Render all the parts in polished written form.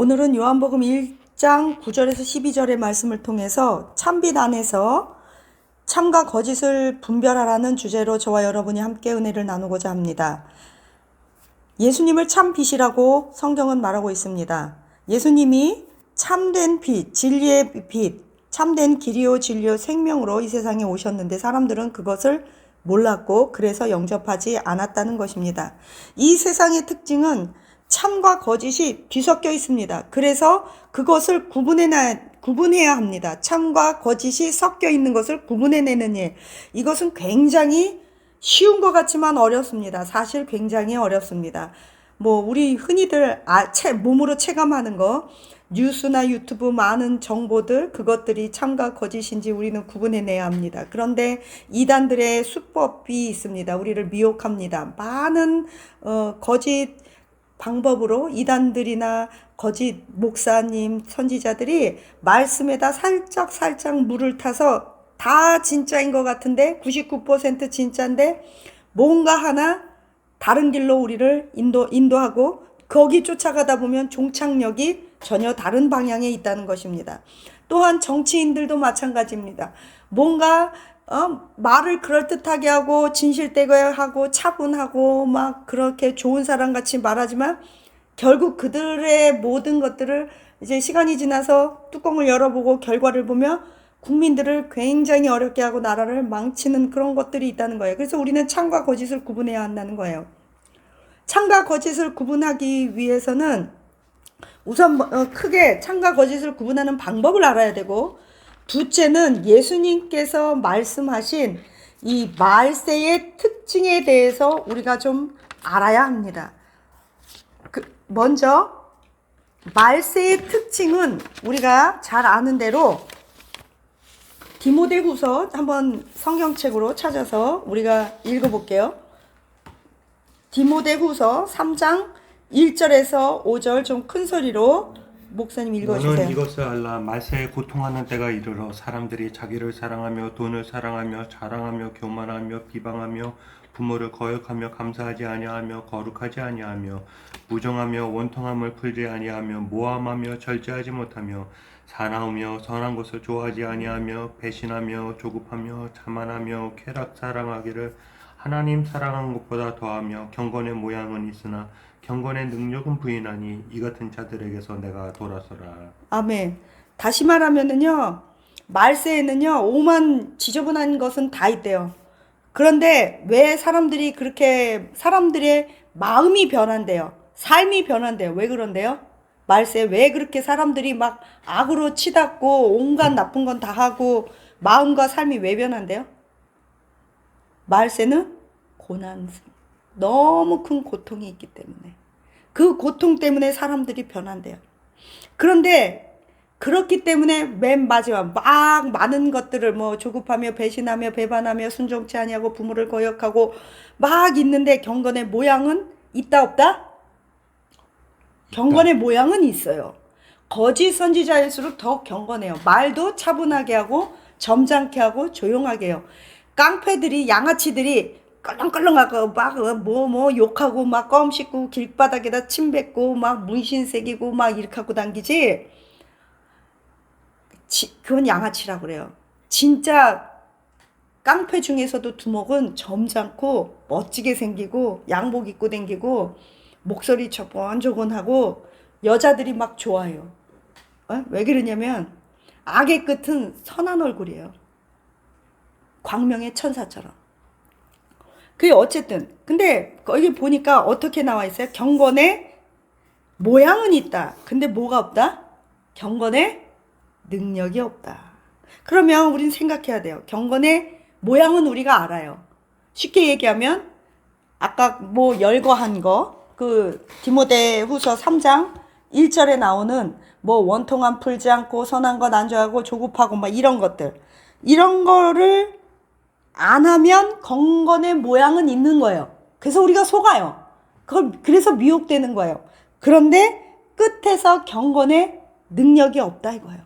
오늘은 요한복음 1장 9절에서 12절의 말씀을 통해서 참빛 안에서 참과 거짓을 분별하라는 주제로 저와 여러분이 함께 은혜를 나누고자 합니다. 예수님을 참 빛이라고 성경은 말하고 있습니다. 예수님이 참된 빛, 진리의 빛, 참된 길이요 진리요 생명으로 이 세상에 오셨는데 사람들은 그것을 몰랐고 그래서 영접하지 않았다는 것입니다. 이 세상의 특징은 참과 거짓이 뒤섞여 있습니다. 그래서 그것을 구분해야 합니다. 참과 거짓이 섞여 있는 것을 구분해내는 일. 이것은 굉장히 쉬운 것 같지만 어렵습니다. 사실 굉장히 어렵습니다. 우리 흔히들 몸으로 체감하는 거, 뉴스나 유튜브 많은 정보들, 그것들이 참과 거짓인지 우리는 구분해내야 합니다. 그런데 이단들의 수법이 있습니다. 우리를 미혹합니다. 많은 거짓 방법으로 이단들이나 거짓 목사님, 선지자들이 말씀에다 살짝 물을 타서 다 진짜인 것 같은데 99% 진짜인데 뭔가 하나 다른 길로 우리를 인도하고 거기 쫓아가다 보면 종착역이 전혀 다른 방향에 있다는 것입니다. 또한 정치인들도 마찬가지입니다. 뭔가 말을 그럴듯하게 하고 진실되게 하고 차분하고 막 그렇게 좋은 사람 같이 말하지만 결국 그들의 모든 것들을 이제 시간이 지나서 뚜껑을 열어보고 결과를 보면 국민들을 굉장히 어렵게 하고 나라를 망치는 그런 것들이 있다는 거예요. 그래서 우리는 참과 거짓을 구분해야 한다는 거예요. 참과 거짓을 구분하기 위해서는 우선 크게 참과 거짓을 구분하는 방법을 알아야 되고, 둘째는 예수님께서 말씀하신 이 말세의 특징에 대해서 우리가 좀 알아야 합니다. 먼저 말세의 특징은 우리가 잘 아는 대로 디모데후서 한번 성경책으로 찾아서 우리가 읽어볼게요. 디모데후서 3장 1절에서 5절 좀 큰 소리로 목사님 읽어주세요. 너는 이것을 알라. 말세에 고통하는 때가 이르러 사람들이 자기를 사랑하며 돈을 사랑하며 자랑하며 교만하며 비방하며 부모를 거역하며 감사하지 아니하며 거룩하지 아니하며 무정하며 원통함을 풀지 아니하며 모함하며 절제하지 못하며 사나우며 선한 것을 좋아하지 아니하며 배신하며 조급하며 자만하며 쾌락 사랑하기를 하나님 사랑한 것보다 더하며 경건의 모양은 있으나 경건의 능력은 부인하니 이 같은 자들에게서 내가 돌아서라. 아멘. 다시 말하면은요, 말세에는요, 오만 지저분한 것은 다 있대요. 그런데 왜 사람들이 그렇게 사람들의 마음이 변한대요. 삶이 변한대요. 왜 그런데요? 말세에 왜 그렇게 사람들이 막 악으로 치닫고 온갖 나쁜 건 다 하고 마음과 삶이 왜 변한대요? 말세는 고난, 너무 큰 고통이 있기 때문에 그 고통 때문에 사람들이 변한대요. 그런데 그렇기 때문에 맨 마지막 막 많은 것들을 조급하며 배신하며 배반하며 순종치 아니하고 부모를 거역하고 막 있는데 경건의 모양은 있다 없다? 경건의 모양은 있어요. 거짓 선지자일수록 더 경건해요. 말도 차분하게 하고 점잖게 하고 조용하게 해요. 깡패들이 양아치들이 껄렁껄렁하고 막 욕하고 막 껌 씹고 길바닥에다 침 뱉고 막 문신 새기고 막 이렇게 하고 당기지. 그건 양아치라고 그래요. 진짜 깡패 중에서도 두목은 점잖고 멋지게 생기고 양복 입고 댕기고 목소리 저번저번하고 여자들이 막 좋아해요. 왜 그러냐면 악의 끝은 선한 얼굴이에요. 광명의 천사처럼. 그게 어쨌든 근데 거기 보니까 어떻게 나와 있어요? 경건의 모양은 있다. 근데 뭐가 없다? 경건의 능력이 없다. 그러면 우린 생각해야 돼요. 경건의 모양은 우리가 알아요. 쉽게 얘기하면 아까 열거한 거 디모데후서 3장 1절에 나오는 원통함 풀지 않고 선한 것 안주하고 조급하고 막 이런 것들, 이런 거를 안 하면 경건의 모양은 있는 거예요. 그래서 우리가 속아요. 그래서 미혹되는 거예요. 그런데 끝에서 경건의 능력이 없다 이거예요.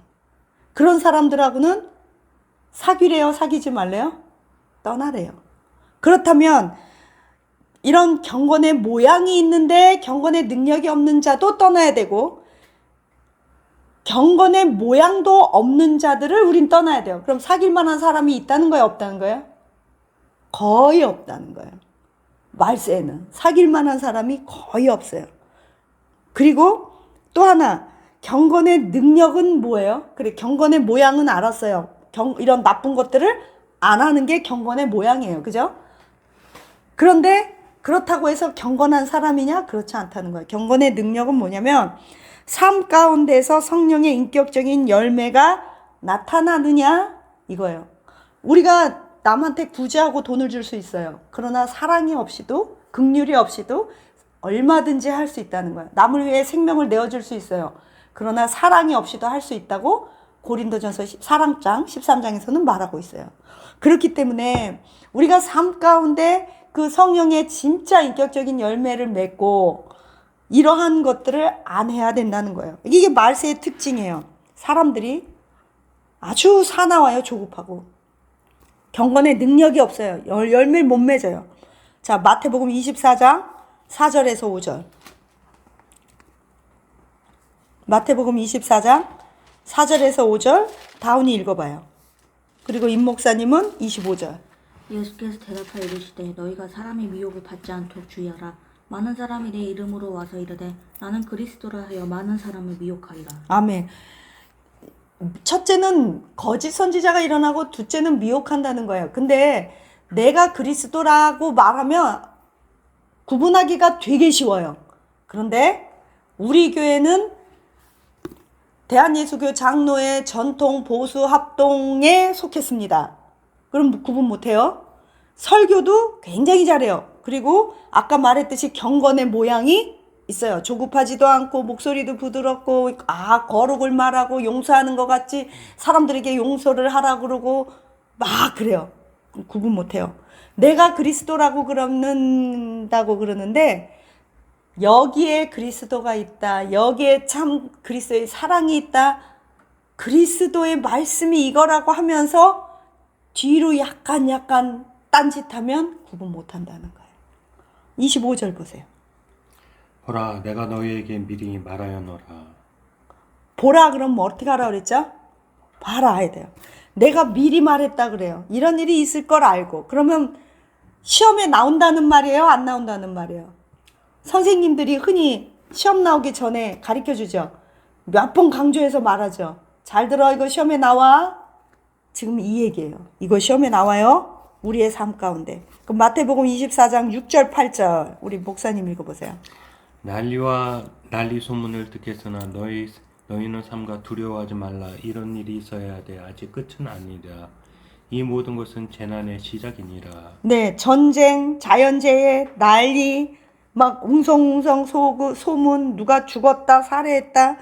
그런 사람들하고는 사귀래요? 사귀지 말래요? 떠나래요. 그렇다면 이런 경건의 모양이 있는데 경건의 능력이 없는 자도 떠나야 되고, 경건의 모양도 없는 자들을 우린 떠나야 돼요. 그럼 사귈 만한 사람이 있다는 거예요, 없다는 거예요? 거의 없다는 거예요. 말세는 사귈 만한 사람이 거의 없어요. 그리고 또 하나, 경건의 능력은 뭐예요? 그래, 경건의 모양은 알았어요. 이런 나쁜 것들을 안 하는 게 경건의 모양이에요. 그죠? 그런데 그렇다고 해서 경건한 사람이냐? 그렇지 않다는 거예요. 경건의 능력은 뭐냐면 삶 가운데서 성령의 인격적인 열매가 나타나느냐? 이거예요. 우리가 남한테 구제하고 돈을 줄 수 있어요. 그러나 사랑이 없이도, 긍휼이 없이도 얼마든지 할 수 있다는 거예요. 남을 위해 생명을 내어줄 수 있어요. 그러나 사랑이 없이도 할 수 있다고 고린도전서 4장 13장에서는 말하고 있어요. 그렇기 때문에 우리가 삶 가운데 그 성령의 진짜 인격적인 열매를 맺고 이러한 것들을 안 해야 된다는 거예요. 이게 말세의 특징이에요. 사람들이 아주 사나워요. 조급하고 경건의 능력이 없어요. 열매를 못 맺어요. 자, 마태복음 24장 4절에서 5절. 마태복음 24장 4절에서 5절 다운이 읽어봐요. 그리고 임 목사님은 25절. 예수께서 대답하여 이르시되 너희가 사람의 미혹을 받지 않도록 주의하라. 많은 사람이 내 이름으로 와서 이르되 나는 그리스도라 하여 많은 사람을 미혹하리라. 아멘. 첫째는 거짓 선지자가 일어나고 둘째는 미혹한다는 거예요. 근데 내가 그리스도라고 말하면 구분하기가 되게 쉬워요. 그런데 우리 교회는 대한예수교 장로의 전통 보수 합동에 속했습니다. 그럼 구분 못해요. 설교도 굉장히 잘해요. 그리고 아까 말했듯이 경건의 모양이 있어요. 조급하지도 않고 목소리도 부드럽고 거룩을 말하고 용서하는 것 같이 사람들에게 용서를 하라 그러고 막 그래요. 구분 못해요. 내가 그리스도라고 그러는다고 그러는데 여기에 그리스도가 있다. 여기에 참 그리스도의 사랑이 있다. 그리스도의 말씀이 이거라고 하면서 뒤로 약간 딴짓하면 구분 못한다는 거예요. 25절 보세요. 보라, 내가 너희에게 미리 말하였노라. 보라 그러면 어떻게 하라 그랬죠? 봐라 돼요. 내가 미리 말했다 그래요. 이런 일이 있을 걸 알고. 그러면 시험에 나온다는 말이에요? 안 나온다는 말이에요? 선생님들이 흔히 시험 나오기 전에 가르쳐주죠. 몇 번 강조해서 말하죠. 잘 들어, 이거 시험에 나와. 지금 이 얘기예요. 이거 시험에 나와요. 우리의 삶 가운데. 그럼 마태복음 24장 6절 8절 우리 목사님 읽어보세요. 난리와 난리 소문을 듣겠으나 너희는 삼가 두려워하지 말라. 이런 일이 있어야 돼. 아직 끝은 아니라. 이 모든 것은 재난의 시작이니라. 네, 전쟁, 자연재해, 난리, 막 웅성웅성 소문, 누가 죽었다, 살해했다,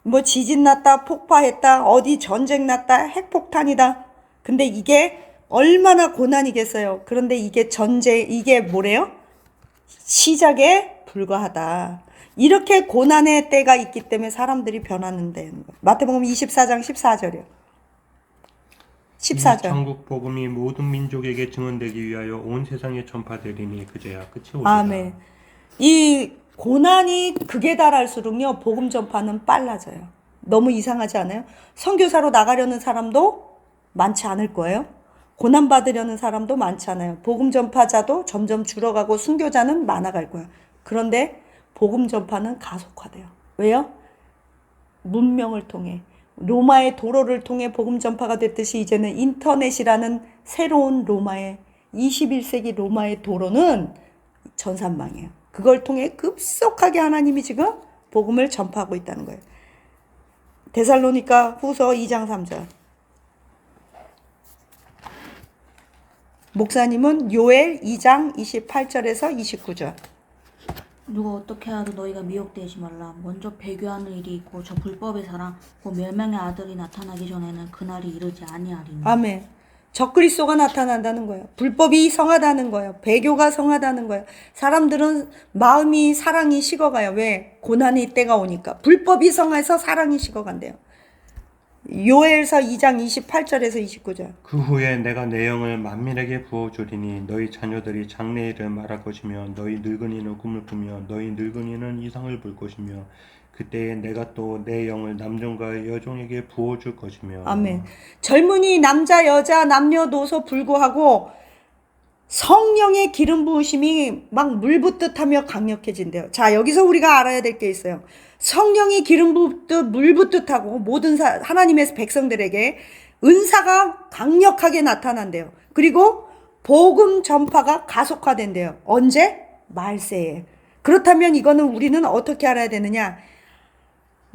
뭐 지진 났다, 폭파했다, 어디 전쟁 났다, 핵폭탄이다. 근데 이게 얼마나 고난이겠어요. 그런데 이게 이게 뭐래요? 시작에 불과하다. 이렇게 고난의 때가 있기 때문에 사람들이 변하는데. 마태복음 24장 14절이요. 14절. 천국 복음이 모든 민족에게 증언되기 위하여 온 세상에 전파되리니 그제야 끝이 오리라. 아멘. 이 고난이 극에 달할수록요 복음 전파는 빨라져요. 너무 이상하지 않아요? 선교사로 나가려는 사람도 많지 않을 거예요. 고난 받으려는 사람도 많지 않아요. 복음 전파자도 점점 줄어가고 순교자는 많아갈 거예요. 그런데 복음 전파는 가속화돼요. 왜요? 문명을 통해 로마의 도로를 통해 복음 전파가 됐듯이 이제는 인터넷이라는 새로운 로마의 21세기 로마의 도로는 전산망이에요. 그걸 통해 급속하게 하나님이 지금 복음을 전파하고 있다는 거예요. 데살로니가 후서 2장 3절. 목사님은 요엘 2장 28절에서 29절. 누가 어떻게 하도 너희가 미혹되지 말라. 먼저 배교하는 일이 있고 저 불법의 사랑 곧 멸망의 아들이 나타나기 전에는 그날이 이르지 아니하리니. 아멘. 적그리스도가 나타난다는 거예요. 불법이 성하다는 거예요. 배교가 성하다는 거예요. 사람들은 마음이 사랑이 식어가요. 왜? 고난의 때가 오니까. 불법이 성해서 사랑이 식어간대요. 요엘서 2장 28절에서 29절. 그 후에 내가 내 영을 만민에게 부어주리니 너희 자녀들이 장래일을 말할 것이며 너희 늙은이는 꿈을 꾸며 너희 늙은이는 이상을 볼 것이며 그때에 내가 또 내 영을 남종과 여종에게 부어줄 것이며. 아멘. 젊은이, 남자, 여자, 남녀노소 불구하고 성령의 기름 부으심이 막 물 붓듯 하며 강력해진대요. 자, 여기서 우리가 알아야 될 게 있어요. 성령이 기름 붓듯 물 붓듯 하고 모든 하나님의 백성들에게 은사가 강력하게 나타난대요. 그리고 복음 전파가 가속화된대요. 언제? 말세에. 그렇다면 이거는 우리는 어떻게 알아야 되느냐?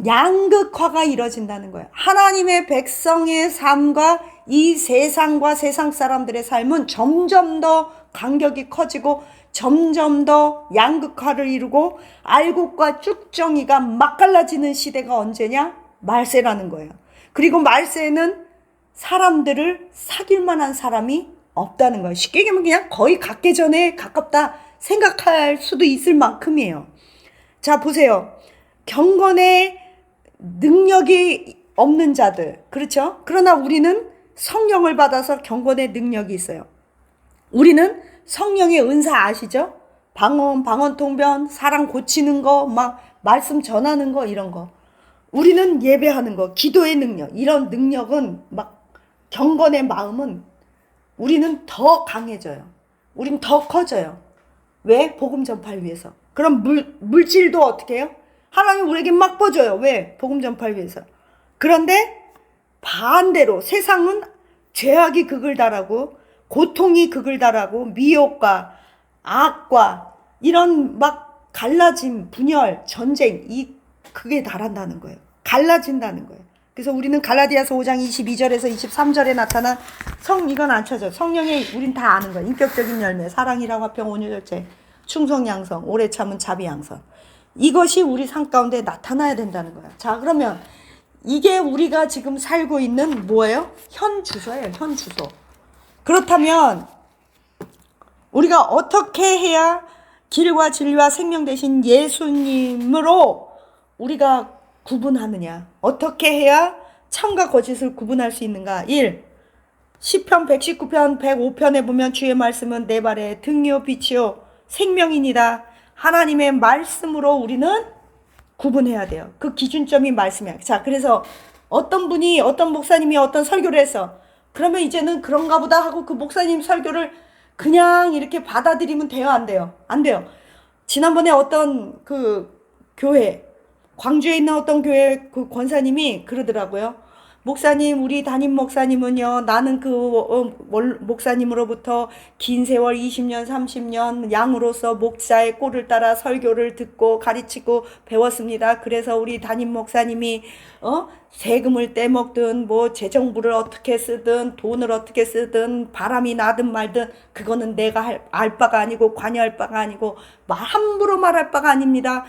양극화가 이뤄진다는 거예요. 하나님의 백성의 삶과 이 세상과 세상 사람들의 삶은 점점 더 간격이 커지고 점점 더 양극화를 이루고 알곡과 쭉정이가 막 갈라지는 시대가 언제냐? 말세라는 거예요. 그리고 말세에는 사람들을 사귈 만한 사람이 없다는 거예요. 쉽게 얘기하면 그냥 거의 각계전에 가깝다 생각할 수도 있을 만큼이에요. 자, 보세요. 경건의 능력이 없는 자들, 그렇죠? 그러나 우리는 성령을 받아서 경건의 능력이 있어요. 우리는 성령의 은사 아시죠? 방언 통변, 사랑 고치는 거, 막 말씀 전하는 거, 이런 거. 우리는 예배하는 거, 기도의 능력, 이런 능력은 막 경건의 마음은 우리는 더 강해져요. 우린 더 커져요. 왜? 복음 전파를 위해서. 그럼 물질도 어떻게 해요? 하나님 우리에게 막 퍼줘요. 왜? 복음 전파를 위해서. 그런데 반대로 세상은 죄악이 극을 달하고 고통이 극을 달하고 미혹과 악과 이런 막 갈라짐, 분열, 전쟁, 이 극에 달한다는 거예요. 갈라진다는 거예요. 그래서 우리는 갈라디아서 5장 22절에서 23절에 나타난 이건 안 찾아요. 성령의 우린 다 아는 거예요. 인격적인 열매, 사랑이라 화평, 온유, 절제, 충성, 양성, 오래 참은 자비, 양선. 이것이 우리 삶 가운데 나타나야 된다는 거예요. 자, 그러면 이게 우리가 지금 살고 있는 뭐예요? 현 주소예요. 현 주소. 그렇다면 우리가 어떻게 해야 길과 진리와 생명 되신 예수님으로 우리가 구분하느냐? 어떻게 해야 참과 거짓을 구분할 수 있는가? 1. 시편 119편 105편에 보면 주의 말씀은 내 발의 등이요 빛이요 생명이니라. 하나님의 말씀으로 우리는 구분해야 돼요. 그 기준점이 말씀이야. 자, 그래서 어떤 목사님이 어떤 설교를 했어. 그러면 이제는 그런가 보다 하고 그 목사님 설교를 그냥 이렇게 받아들이면 돼요? 안 돼요? 안 돼요. 지난번에 어떤 그 교회, 광주에 있는 어떤 교회 그 권사님이 그러더라고요. 목사님, 우리 담임 목사님은요, 나는 그 목사님으로부터 긴 세월 20년, 30년 양으로서 목자의 꼴을 따라 설교를 듣고 가르치고 배웠습니다. 그래서 우리 담임 목사님이 세금을 떼먹든 뭐 재정부를 어떻게 쓰든 돈을 어떻게 쓰든 바람이 나든 말든 그거는 내가 알 바가 아니고 관여할 바가 아니고 함부로 말할 바가 아닙니다.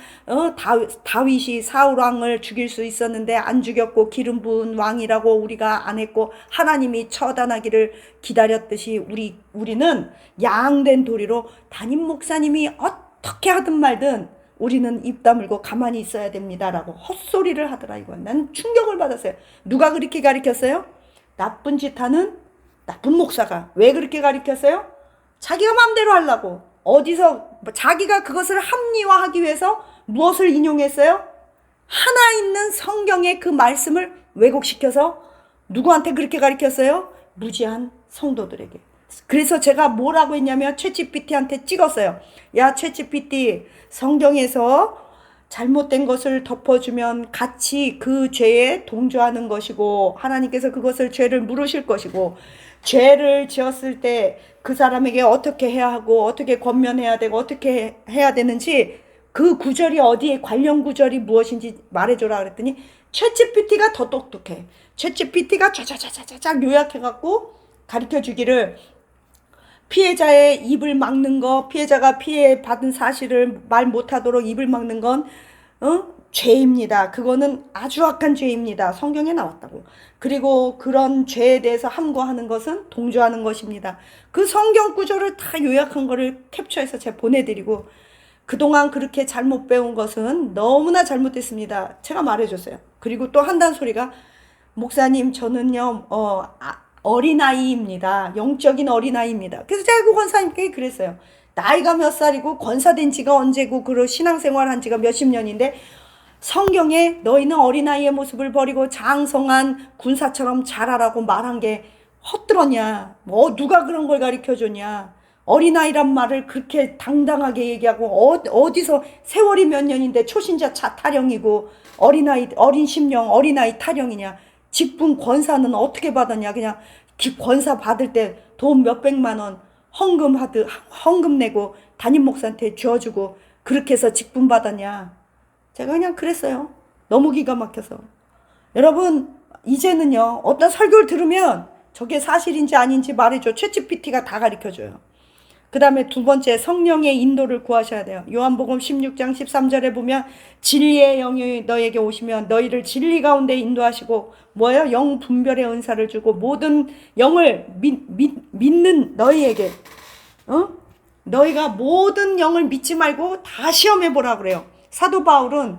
다윗이 사울 왕을 죽일 수 있었는데 안 죽였고 기름 부은 왕이라고 우리가 안 했고 하나님이 처단하기를 기다렸듯이 우리는 양된 도리로 담임 목사님이 어떻게 하든 말든 우리는 입 다물고 가만히 있어야 됩니다라고 헛소리를 하더라. 이건 난 충격을 받았어요. 누가 그렇게 가르쳤어요? 나쁜 짓 하는 나쁜 목사가. 왜 그렇게 가르쳤어요? 자기가 마음대로 하려고. 어디서 자기가 그것을 합리화하기 위해서 무엇을 인용했어요? 하나 있는 성경의 그 말씀을 왜곡시켜서 누구한테 그렇게 가르쳤어요? 무지한 성도들에게. 그래서 제가 뭐라고 했냐면 챗GPT한테 찍었어요. 야, 챗GPT, 성경에서 잘못된 것을 덮어주면 같이 그 죄에 동조하는 것이고 하나님께서 그것을 죄를 물으실 것이고 죄를 지었을 때 그 사람에게 어떻게 해야 하고 어떻게 권면해야 되고 어떻게 해야 되는지 그 구절이 어디에 관련 구절이 무엇인지 말해줘라 그랬더니 챗GPT가 더 똑똑해. 챗GPT가 쫙쫙쫙쫙 요약해갖고 가르쳐주기를 피해자의 입을 막는 거, 피해자가 피해받은 사실을 말 못하도록 입을 막는 건 죄입니다. 그거는 아주 악한 죄입니다. 성경에 나왔다고. 그리고 그런 죄에 대해서 함구하는 것은 동조하는 것입니다. 그 성경 구절을 다 요약한 거를 캡처해서 제가 보내드리고 그동안 그렇게 잘못 배운 것은 너무나 잘못됐습니다. 제가 말해줬어요. 그리고 또 한다는 소리가 목사님, 저는요, 어린아이입니다. 영적인 어린아이입니다. 그래서 제가 그 권사님께 그랬어요. 나이가 몇 살이고 권사된 지가 언제고 그리고 신앙생활 한 지가 몇십 년인데 성경에 너희는 어린아이의 모습을 버리고 장성한 군사처럼 자라라고 말한 게 헛들었냐? 뭐 누가 그런 걸 가르쳐줬냐? 어린아이란 말을 그렇게 당당하게 얘기하고 어디서 세월이 몇 년인데 초신자 타령이고 어린아이 어린 심령 어린아이 타령이냐? 직분 권사는 어떻게 받았냐? 그냥 권사 받을 때 돈 몇백만 원 헌금 내고 담임 목사한테 줘주고 그렇게 해서 직분 받았냐? 제가 그냥 그랬어요. 너무 기가 막혀서. 여러분, 이제는요, 어떤 설교를 들으면 저게 사실인지 아닌지 말해줘. 챗GPT가 다 가르쳐줘요. 그 다음에 두 번째, 성령의 인도를 구하셔야 돼요. 요한복음 16장 13절에 보면 진리의 영이 너에게 오시면 너희를 진리 가운데 인도하시고 뭐예요? 영 분별의 은사를 주고 모든 영을 믿는 너희에게 너희가 모든 영을 믿지 말고 다 시험해 보라 그래요. 사도 바울은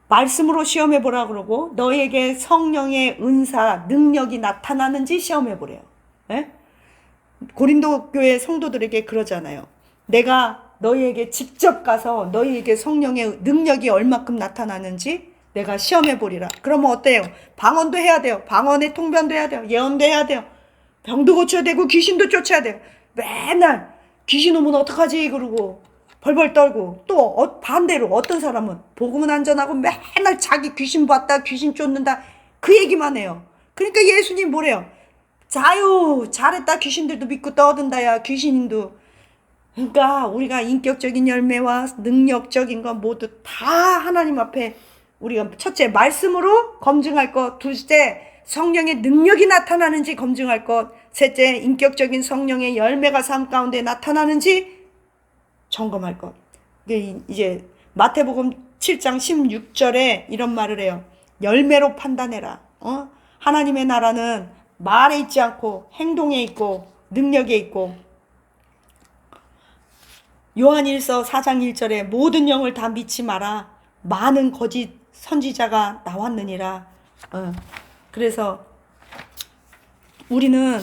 말씀으로 시험해 보라 그러고 너희에게 성령의 은사 능력이 나타나는지 시험해 보래요. 예? 고린도 교회 성도들에게 그러잖아요. 내가 너희에게 직접 가서 너희에게 성령의 능력이 얼마큼 나타나는지 내가 시험해 보리라. 그러면 어때요? 방언도 해야 돼요. 방언의 통변도 해야 돼요. 예언도 해야 돼요. 병도 고쳐야 되고 귀신도 쫓아야 돼요. 맨날 귀신 오면 어떡하지 그러고 벌벌 떨고 또 반대로 어떤 사람은 복음은 안전하고 맨날 자기 귀신 봤다 귀신 쫓는다 그 얘기만 해요. 그러니까 예수님 뭐래요? 자유 잘했다 귀신들도 믿고 떠든다야 귀신도. 그러니까 우리가 인격적인 열매와 능력적인 건 모두 다 하나님 앞에 우리가 첫째 말씀으로 검증할 것, 둘째 성령의 능력이 나타나는지 검증할 것, 셋째 인격적인 성령의 열매가 삶 가운데 나타나는지 점검할 것. 이제 마태복음 7장 16절에 이런 말을 해요. 열매로 판단해라. 하나님의 나라는 말에 있지 않고 행동에 있고 능력에 있고. 요한일서 4장 1절에 모든 영을 다 믿지 마라. 많은 거짓 선지자가 나왔느니라. 그래서 우리는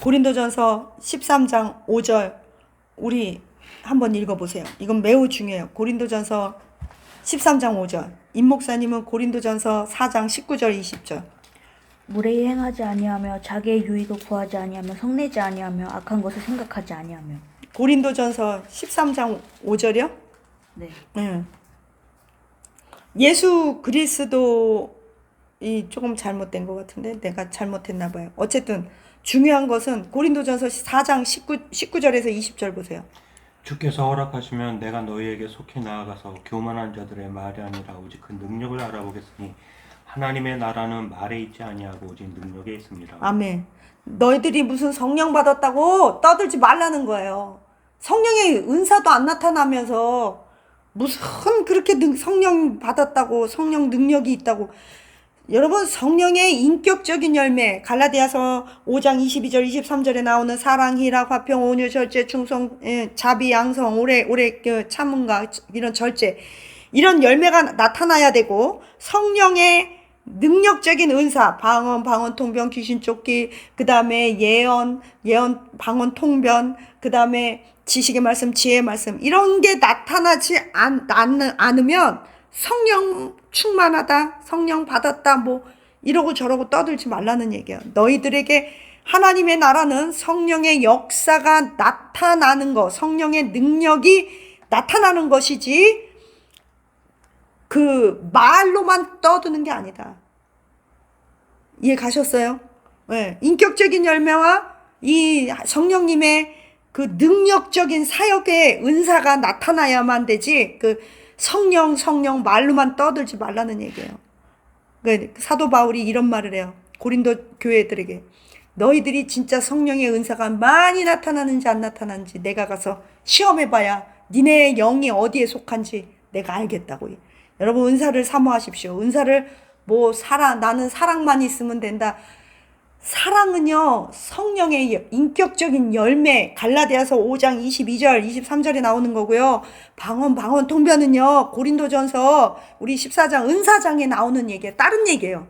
고린도전서 13장 5절 우리 한번 읽어보세요. 이건 매우 중요해요. 고린도전서 13장 5절. 임 목사님은 고린도전서 4장 19절 20절. 무례히 행하지 아니하며 자기의 유익을 구하지 아니하며 성내지 아니하며 악한 것을 생각하지 아니하며. 고린도전서 13장 5절이요? 네. 예수 그리스도이 조금 잘못된 것 같은데 내가 잘못했나 봐요. 어쨌든 중요한 것은 고린도전서 4장 19절에서 20절 보세요. 주께서 허락하시면 내가 너희에게 속히 나아가서 교만한 자들의 말이 아니라 오직 그 능력을 알아보겠으니 하나님의 나라는 말에 있지 아니하고 오직 능력에 있습니다. 아멘. 너희들이 무슨 성령 받았다고 떠들지 말라는 거예요. 성령의 은사도 안 나타나면서 무슨 그렇게 성령 받았다고 성령 능력이 있다고. 여러분 성령의 인격적인 열매 갈라디아서 5장 22절 23절에 나오는 사랑, 희락, 화평, 온유, 절제, 충성, 자비, 양성, 오래 참음과 이런 절제 이런 열매가 나타나야 되고 성령의 능력적인 은사 방언, 통변, 귀신 쫓기 그 다음에 예언, 방언, 통변 그 다음에 지식의 말씀, 지혜의 말씀 이런 게 나타나지 않으면 성령 충만하다, 성령 받았다 뭐 이러고 저러고 떠들지 말라는 얘기야. 너희들에게 하나님의 나라는 성령의 역사가 나타나는 것, 성령의 능력이 나타나는 것이지 그 말로만 떠드는 게 아니다. 이해 가셨어요? 네. 인격적인 열매와 이 성령님의 그 능력적인 사역의 은사가 나타나야만 되지 그 성령 말로만 떠들지 말라는 얘기예요. 사도 바울이 이런 말을 해요. 고린도 교회들에게 너희들이 진짜 성령의 은사가 많이 나타나는지 안 나타나는지 내가 가서 시험해봐야 니네 영이 어디에 속한지 내가 알겠다고. 여러분 은사를 사모하십시오. 은사를 나는 사랑만 있으면 된다. 사랑은요, 성령의 인격적인 열매, 갈라디아서 5장 22절, 23절에 나오는 거고요. 방언, 통변은요, 고린도전서 우리 14장 은사장에 나오는 얘기예요. 다른 얘기예요.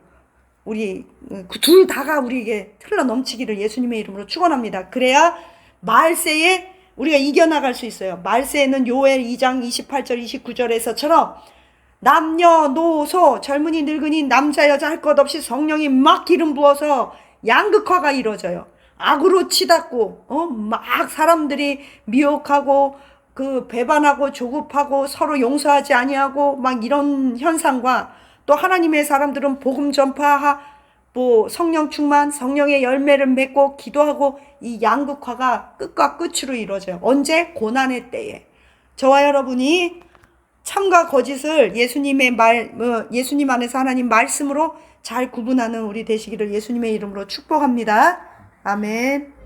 우리 그 둘 다가 우리에게 흘러 넘치기를 예수님의 이름으로 축원합니다. 그래야 말세에 우리가 이겨나갈 수 있어요. 말세에는 요엘 2장 28절, 29절에서처럼 남녀노소, 젊은이, 늙은이, 남자, 여자 할 것 없이 성령이 막 기름 부어서 양극화가 이루어져요. 악으로 치닫고, 막 사람들이 미혹하고, 배반하고, 조급하고, 서로 용서하지 아니하고, 막 이런 현상과 또 하나님의 사람들은 복음 전파, 성령 충만, 성령의 열매를 맺고, 기도하고, 이 양극화가 끝과 끝으로 이루어져요. 언제? 고난의 때에. 저와 여러분이 참과 거짓을 예수님 안에서 하나님 말씀으로 잘 구분하는 우리 되시기를 예수님의 이름으로 축복합니다. 아멘.